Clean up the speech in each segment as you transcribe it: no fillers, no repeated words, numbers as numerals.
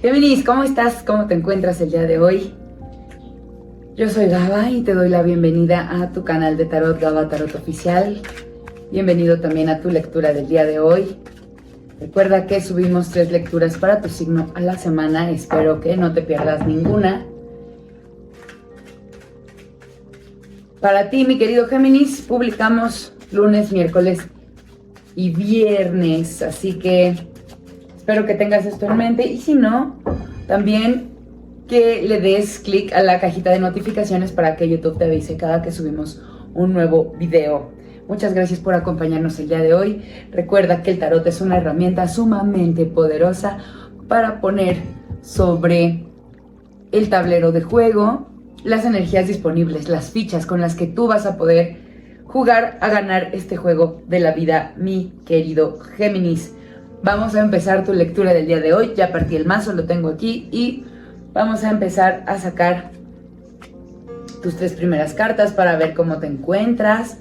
Géminis, ¿cómo estás? ¿Cómo te encuentras el día de hoy? Yo soy Gaba y te doy la bienvenida a tu canal de Tarot, Gaba Tarot Oficial. Bienvenido también a tu lectura del día de hoy. Recuerda que subimos 3 lecturas para tu signo a la semana. Espero que no te pierdas ninguna. Para ti, mi querido Géminis, publicamos lunes, miércoles y viernes. Así que espero que tengas esto en mente. Y si no, también que le des clic a la cajita de notificaciones para que YouTube te avise cada que subimos un nuevo video. Muchas gracias por acompañarnos el día de hoy. Recuerda que el tarot es una herramienta sumamente poderosa para poner sobre el tablero de juego las energías disponibles, las fichas con las que tú vas a poder jugar a ganar este juego de la vida, mi querido Géminis. Vamos a empezar tu lectura del día de hoy. Ya partí el mazo, lo tengo aquí y vamos a empezar a sacar tus 3 primeras cartas para ver cómo te encuentras.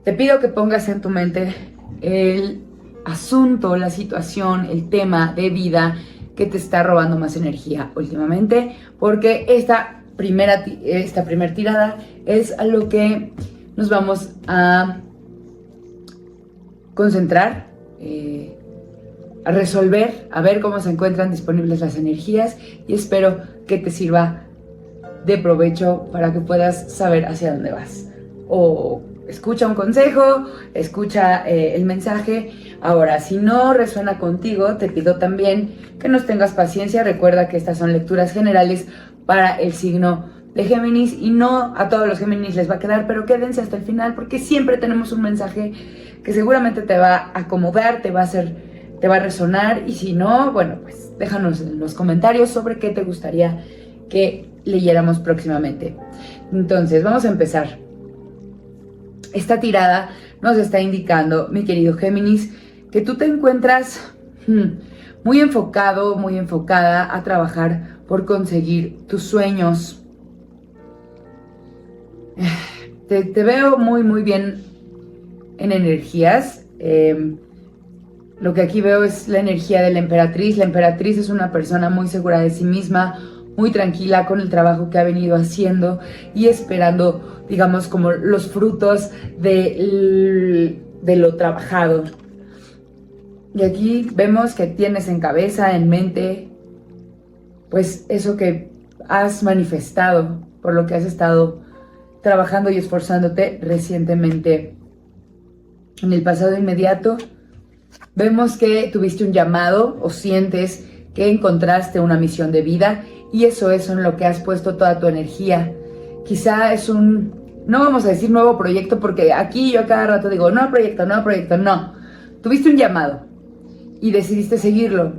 Te pido que pongas en tu mente el asunto, la situación, el tema de vida que te está robando más energía últimamente, porque esta primera tirada es a lo que nos vamos a concentrar, a resolver, a ver cómo se encuentran disponibles las energías, y espero que te sirva de provecho para que puedas saber hacia dónde vas. O escucha un consejo, escucha el mensaje. Ahora, si no resuena contigo, te pido también que nos tengas paciencia. Recuerda que estas son lecturas generales para el signo de Géminis y no a todos los Géminis les va a quedar, pero quédense hasta el final porque siempre tenemos un mensaje que seguramente te va a acomodar, te va a resonar, y si no, bueno, pues déjanos en los comentarios sobre qué te gustaría que leyéramos próximamente. Entonces, vamos a empezar. Esta tirada nos está indicando, mi querido Géminis, que tú te encuentras muy enfocado, muy enfocada a trabajar por conseguir tus sueños. Te veo muy bien en energías. Lo que aquí veo es la energía de la emperatriz. La emperatriz es una persona muy segura de sí misma, muy tranquila con el trabajo que ha venido haciendo y esperando, digamos, como los frutos de lo trabajado. Y aquí vemos que tienes en cabeza, en mente, pues eso que has manifestado, por lo que has estado trabajando y esforzándote recientemente. En el pasado inmediato, vemos que tuviste un llamado o sientes que encontraste una misión de vida, y eso es en lo que has puesto toda tu energía. Quizá es no vamos a decir nuevo proyecto, porque aquí yo a cada rato digo, nuevo proyecto, no. Tuviste un llamado y decidiste seguirlo.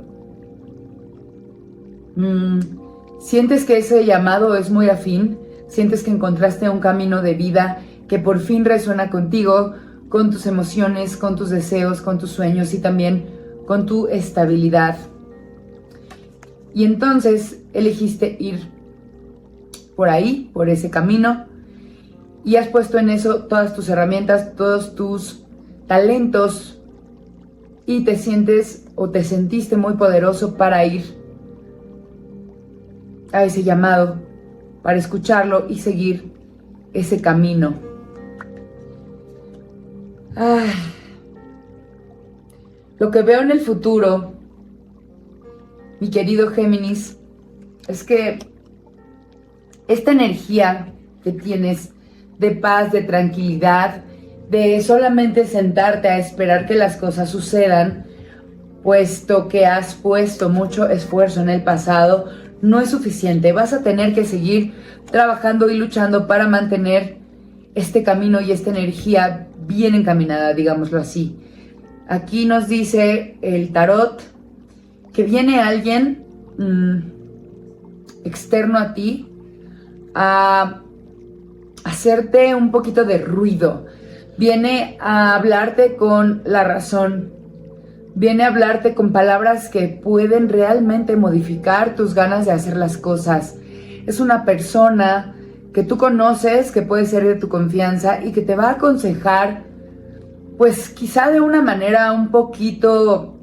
Sientes que ese llamado es muy afín, sientes que encontraste un camino de vida que por fin resuena contigo, con tus emociones, con tus deseos, con tus sueños y también con tu estabilidad. Y entonces elegiste ir por ahí, por ese camino, y has puesto en eso todas tus herramientas, todos tus talentos, y te sientes o te sentiste muy poderoso para ir a ese llamado, para escucharlo y seguir ese camino. Lo que veo en el futuro, mi querido Géminis, es que esta energía que tienes de paz, de tranquilidad, de solamente sentarte a esperar que las cosas sucedan, puesto que has puesto mucho esfuerzo en el pasado, no es suficiente. Vas a tener que seguir trabajando y luchando para mantener este camino y esta energía bien encaminada, digámoslo así. Aquí nos dice el tarot que viene alguien externo a ti a hacerte un poquito de ruido. Viene a hablarte con la razón. Viene a hablarte con palabras que pueden realmente modificar tus ganas de hacer las cosas. Es una persona que tú conoces, que puede ser de tu confianza y que te va a aconsejar, pues quizá de una manera un poquito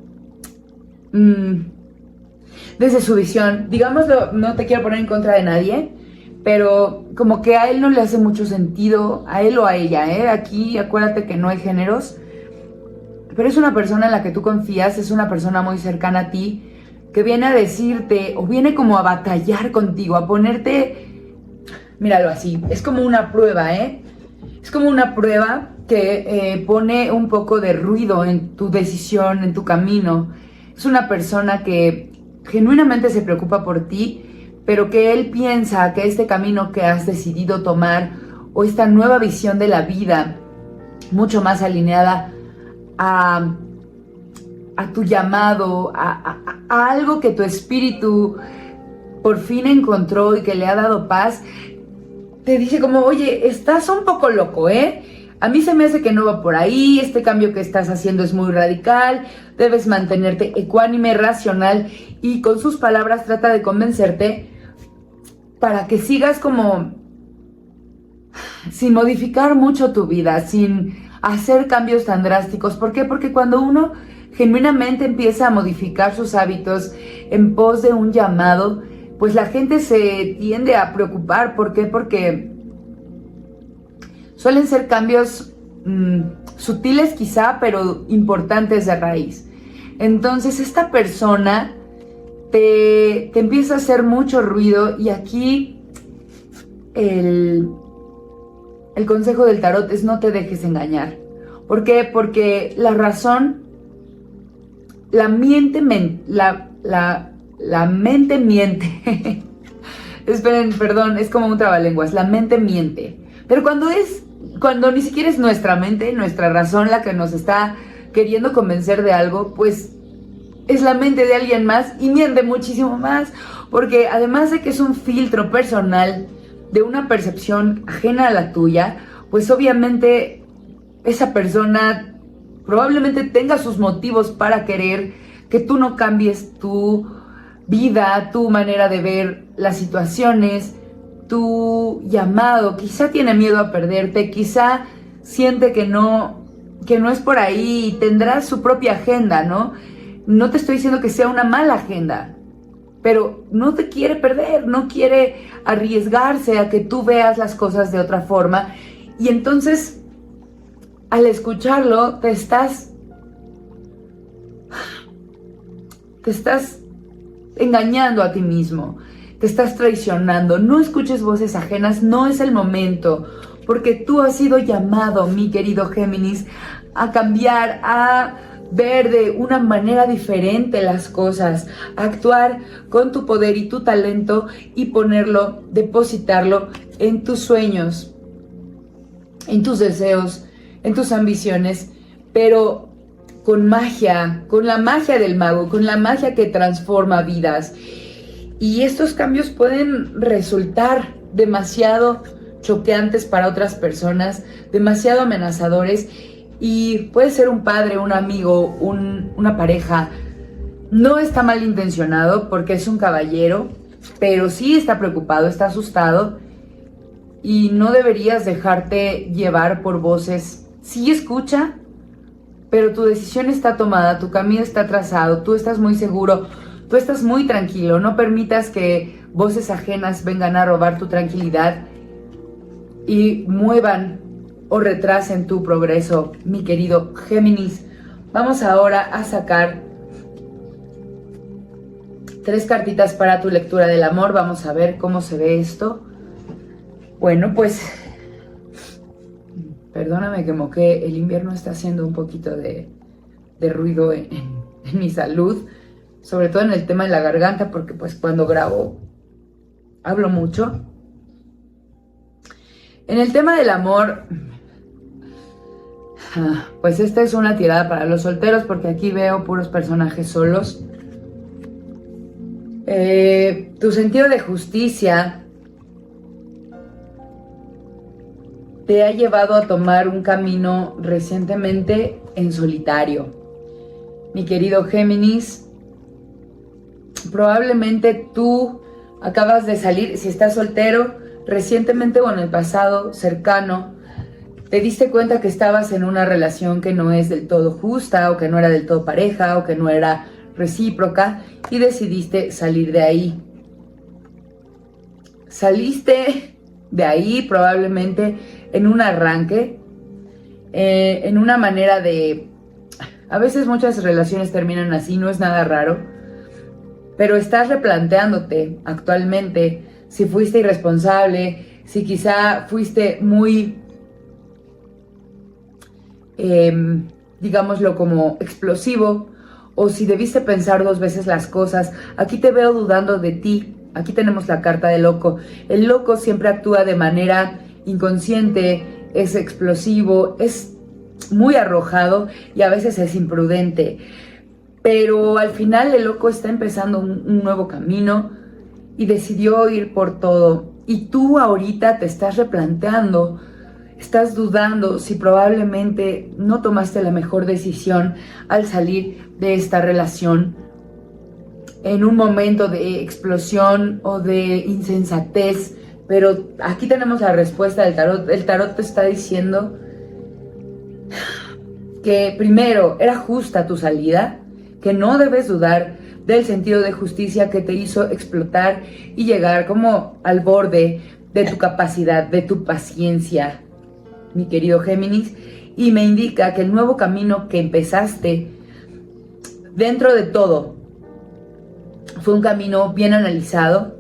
desde su visión. Digámoslo, no te quiero poner en contra de nadie, pero como que a él no le hace mucho sentido, a él o a ella, ¿eh? Aquí acuérdate que no hay géneros, pero es una persona en la que tú confías, es una persona muy cercana a ti, que viene a decirte, o viene como a batallar contigo, a ponerte, míralo así, es como una prueba, ¿eh? Es como una prueba que pone un poco de ruido en tu decisión, en tu camino. Es una persona que genuinamente se preocupa por ti, pero que él piensa que este camino que has decidido tomar o esta nueva visión de la vida, mucho más alineada a tu llamado, a algo que tu espíritu por fin encontró y que le ha dado paz, te dice como, oye, estás un poco loco, ¿eh? A mí se me hace que no va por ahí, este cambio que estás haciendo es muy radical, debes mantenerte ecuánime, racional, y con sus palabras trata de convencerte para que sigas como sin modificar mucho tu vida, sin hacer cambios tan drásticos. ¿Por qué? Porque cuando uno genuinamente empieza a modificar sus hábitos en pos de un llamado, pues la gente se tiende a preocupar. ¿Por qué? Porque suelen ser cambios sutiles quizá, pero importantes de raíz. Entonces esta persona te empieza a hacer mucho ruido, y aquí el consejo del tarot es: no te dejes engañar. ¿Por qué? Porque la razón, la mente miente. Esperen, perdón, es como un trabalenguas. La mente miente. Pero cuando ni siquiera es nuestra mente, nuestra razón la que nos está queriendo convencer de algo, pues es la mente de alguien más y miente muchísimo más. Porque además de que es un filtro personal de una percepción ajena a la tuya, pues obviamente esa persona probablemente tenga sus motivos para querer que tú no cambies tu vida, tu manera de ver las situaciones, tu llamado. Quizá tiene miedo a perderte, quizá siente que no es por ahí, y tendrá su propia agenda, ¿no? No te estoy diciendo que sea una mala agenda, pero no te quiere perder, no quiere arriesgarse a que tú veas las cosas de otra forma. Y entonces, al escucharlo, te estás engañando a ti mismo, te estás traicionando. No escuches voces ajenas, no es el momento, porque tú has sido llamado, mi querido Géminis, a cambiar, a ver de una manera diferente las cosas, a actuar con tu poder y tu talento y depositarlo en tus sueños, en tus deseos, en tus ambiciones, pero con magia, con la magia del mago, con la magia que transforma vidas. Y estos cambios pueden resultar demasiado choqueantes para otras personas, demasiado amenazadores, y puede ser un padre, un amigo, una pareja. No está malintencionado porque es un caballero, pero sí está preocupado, está asustado, y no deberías dejarte llevar por voces. Sí escucha, pero tu decisión está tomada, tu camino está trazado, tú estás muy seguro, tú estás muy tranquilo. No permitas que voces ajenas vengan a robar tu tranquilidad y muevan o retrasen tu progreso, mi querido Géminis. Vamos ahora a sacar 3 cartitas para tu lectura del amor. Vamos a ver cómo se ve esto. Bueno, pues perdóname que moqué, el invierno está haciendo un poquito de ruido en mi salud, sobre todo en el tema de la garganta, porque pues cuando grabo hablo mucho. En el tema del amor, pues esta es una tirada para los solteros, porque aquí veo puros personajes solos. Tu sentido de justicia te ha llevado a tomar un camino recientemente en solitario. Mi querido Géminis, probablemente tú acabas de salir, si estás soltero, recientemente o en el pasado cercano, te diste cuenta que estabas en una relación que no es del todo justa, o que no era del todo pareja, o que no era recíproca y decidiste salir de ahí. Saliste de ahí probablemente en un arranque, en una manera de... A veces muchas relaciones terminan así, no es nada raro, pero estás replanteándote actualmente si fuiste irresponsable, si quizá fuiste muy, digámoslo como explosivo, o si debiste pensar 2 veces las cosas. Aquí te veo dudando de ti. Aquí tenemos la carta del loco. El loco siempre actúa de manera inconsciente, es explosivo, es muy arrojado y a veces es imprudente. Pero al final el loco está empezando un nuevo camino y decidió ir por todo. Y tú ahorita te estás replanteando, estás dudando si probablemente no tomaste la mejor decisión al salir de esta relación en un momento de explosión o de insensatez. Pero aquí tenemos la respuesta del tarot. El tarot te está diciendo que primero era justa tu salida, que no debes dudar del sentido de justicia que te hizo explotar y llegar como al borde de tu capacidad, de tu paciencia, mi querido Géminis, y me indica que el nuevo camino que empezaste, dentro de todo, fue un camino bien analizado.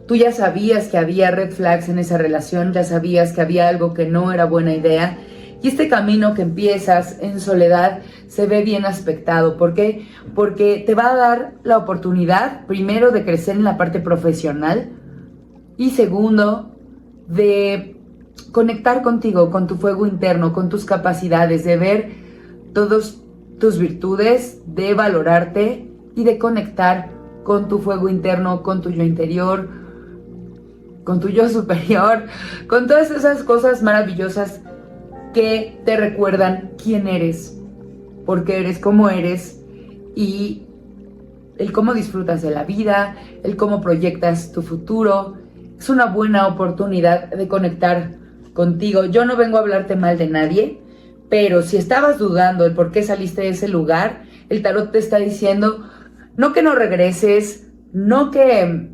Tú ya sabías que había red flags en esa relación, ya sabías que había algo que no era buena idea, y este camino que empiezas en soledad se ve bien aspectado. ¿Por qué? Porque te va a dar la oportunidad, primero, de crecer en la parte profesional, y segundo, de conectar contigo, con tu fuego interno, con tus capacidades, de ver todas tus virtudes, de valorarte y de conectar con tu fuego interno, con tu yo interior, con tu yo superior, con todas esas cosas maravillosas que te recuerdan quién eres, por qué eres como eres, y el cómo disfrutas de la vida, el cómo proyectas tu futuro. Es una buena oportunidad de conectar contigo. Yo no vengo a hablarte mal de nadie, pero si estabas dudando el por qué saliste de ese lugar, el tarot te está diciendo no que no regreses, no que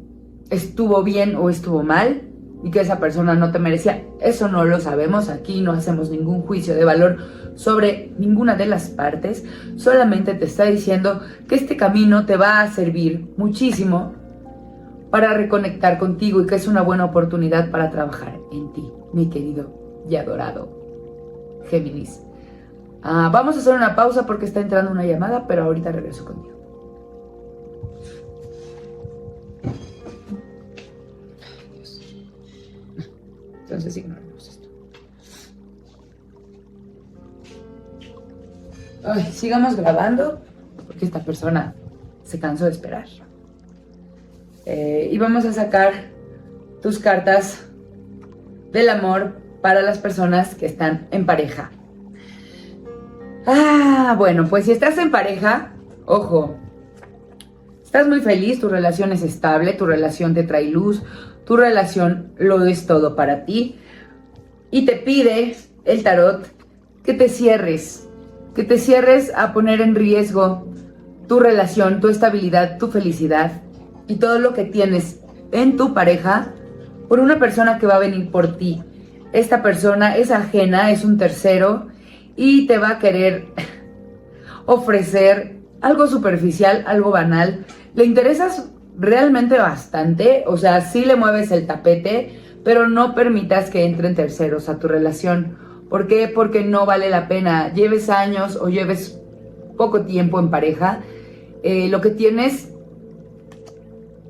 estuvo bien o estuvo mal y que esa persona no te merecía. Eso no lo sabemos. Aquí no hacemos ningún juicio de valor sobre ninguna de las partes. Solamente te está diciendo que este camino te va a servir muchísimo para reconectar contigo y que es una buena oportunidad para trabajar en ti, mi querido y adorado Géminis. Vamos a hacer una pausa porque está entrando una llamada, pero ahorita regreso contigo. Entonces ignoremos esto. Sigamos grabando porque esta persona se cansó de esperar. Y vamos a sacar tus cartas del amor para las personas que están en pareja. Bueno, pues si estás en pareja, ojo, estás muy feliz, tu relación es estable, tu relación te trae luz, tu relación lo es todo para ti, y te pide el tarot que te cierres a poner en riesgo tu relación, tu estabilidad, tu felicidad y todo lo que tienes en tu pareja por una persona que va a venir por ti. Esta persona es ajena, es un tercero y te va a querer ofrecer algo superficial, algo banal. Le interesas realmente bastante, o sea, sí le mueves el tapete, pero no permitas que entren terceros a tu relación. ¿Por qué? Porque no vale la pena. Lleves años o lleves poco tiempo en pareja, lo que tienes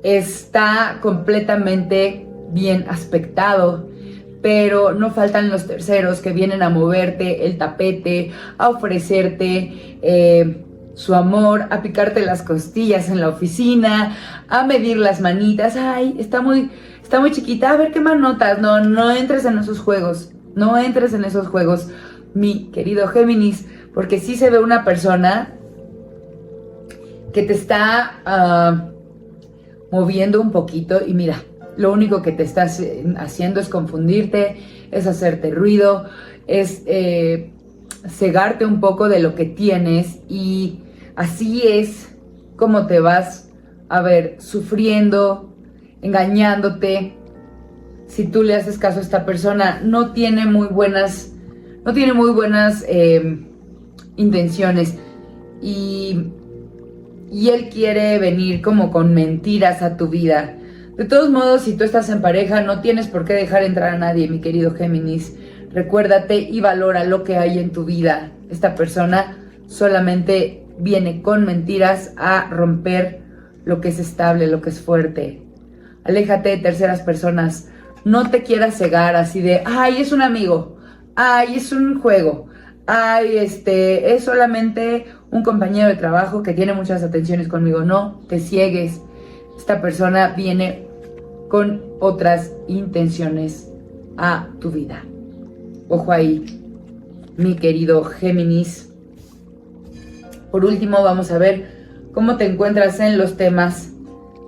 está completamente bien aspectado, pero no faltan los terceros que vienen a moverte el tapete, a ofrecerte su amor, a picarte las costillas en la oficina, a medir las manitas. Ay, está muy chiquita, a ver qué más notas. No entres en esos juegos, no entres en esos juegos, mi querido Géminis, porque sí se ve una persona que te está moviendo un poquito y mira, lo único que te estás haciendo es confundirte, es hacerte ruido, es cegarte un poco de lo que tienes, y así es cómo te vas a ver sufriendo, engañándote. Si tú le haces caso a esta persona, no tiene muy buenas intenciones y él quiere venir como con mentiras a tu vida. De todos modos, si tú estás en pareja, no tienes por qué dejar entrar a nadie, mi querido Géminis. Recuérdate y valora lo que hay en tu vida. Esta persona solamente viene con mentiras a romper lo que es estable, lo que es fuerte. Aléjate de terceras personas. No te quieras cegar así de, ay, es un amigo, ay, es un juego, ay, es solamente un compañero de trabajo que tiene muchas atenciones conmigo. No te ciegues. Esta persona viene con otras intenciones a tu vida. Ojo ahí, mi querido Géminis. Por último, vamos a ver cómo te encuentras en los temas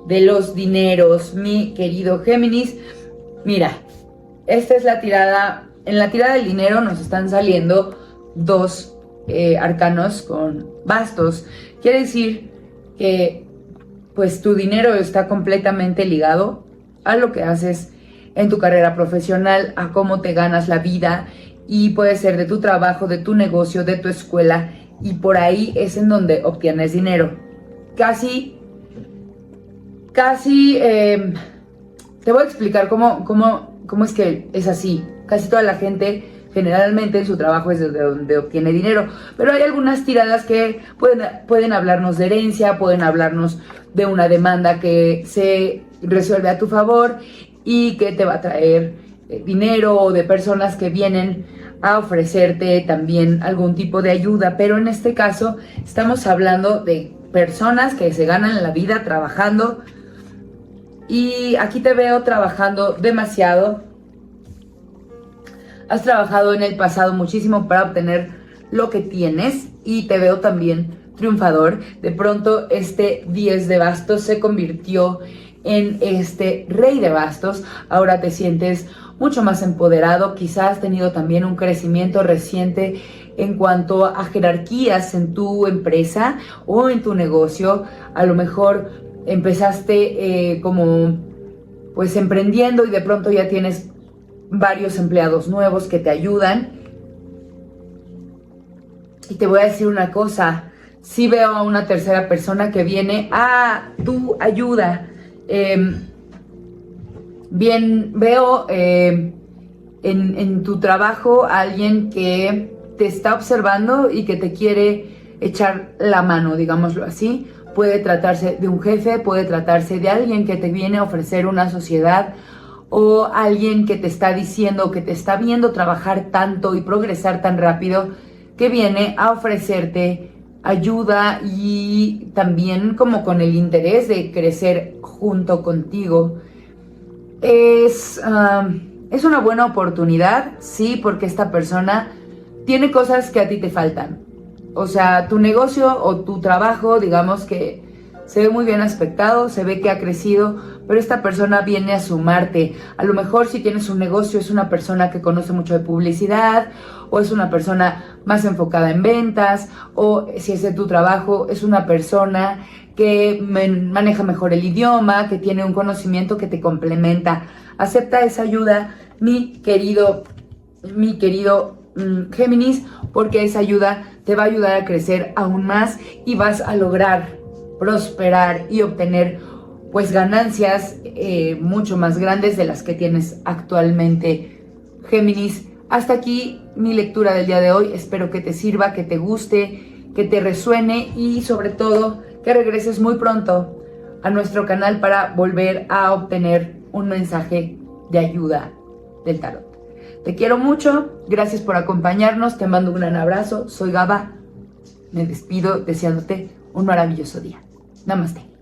de los dineros, mi querido Géminis. Mira, esta es la tirada. En la tirada del dinero nos están saliendo dos arcanos con bastos. Quiere decir que pues tu dinero está completamente ligado a lo que haces en tu carrera profesional, a cómo te ganas la vida, y puede ser de tu trabajo, de tu negocio, de tu escuela, y por ahí es en donde obtienes dinero. Casi, te voy a explicar cómo es que es así. Casi toda la gente generalmente en su trabajo es de donde obtiene dinero, pero hay algunas tiradas que pueden hablarnos de herencia, pueden hablarnos de una demanda que se resuelve a tu favor y que te va a traer dinero, o de personas que vienen a ofrecerte también algún tipo de ayuda. Pero en este caso estamos hablando de personas que se ganan la vida trabajando, y aquí te veo trabajando demasiado. Has trabajado en el pasado muchísimo para obtener lo que tienes, y te veo también triunfador. De pronto este 10 de bastos se convirtió en este rey de bastos. Ahora te sientes mucho más empoderado. Quizás has tenido también un crecimiento reciente en cuanto a jerarquías en tu empresa o en tu negocio. A lo mejor empezaste como pues emprendiendo, y de pronto ya tienes varios empleados nuevos que te ayudan. Y te voy a decir una cosa, sí veo a una tercera persona que viene a tu ayuda. Veo en tu trabajo a alguien que te está observando y que te quiere echar la mano, digámoslo así. Puede tratarse de un jefe, puede tratarse de alguien que te viene a ofrecer una sociedad, o alguien que te está diciendo, que te está viendo trabajar tanto y progresar tan rápido, que viene a ofrecerte ayuda, y también como con el interés de crecer junto contigo. Es una buena oportunidad, sí, porque esta persona tiene cosas que a ti te faltan. O sea, tu negocio o tu trabajo, digamos que se ve muy bien aspectado, se ve que ha crecido, pero esta persona viene a sumarte. A lo mejor si tienes un negocio, es una persona que conoce mucho de publicidad, o es una persona más enfocada en ventas, o si es de tu trabajo, es una persona que maneja mejor el idioma, que tiene un conocimiento que te complementa. Acepta esa ayuda, mi querido Géminis, porque esa ayuda te va a ayudar a crecer aún más, y vas a lograr prosperar y obtener pues ganancias mucho más grandes de las que tienes actualmente, Géminis. Hasta aquí mi lectura del día de hoy. Espero que te sirva, que te guste, que te resuene, y sobre todo que regreses muy pronto a nuestro canal para volver a obtener un mensaje de ayuda del tarot. Te quiero mucho, gracias por acompañarnos, te mando un gran abrazo. Soy Gaba, me despido deseándote un maravilloso día. Namaste.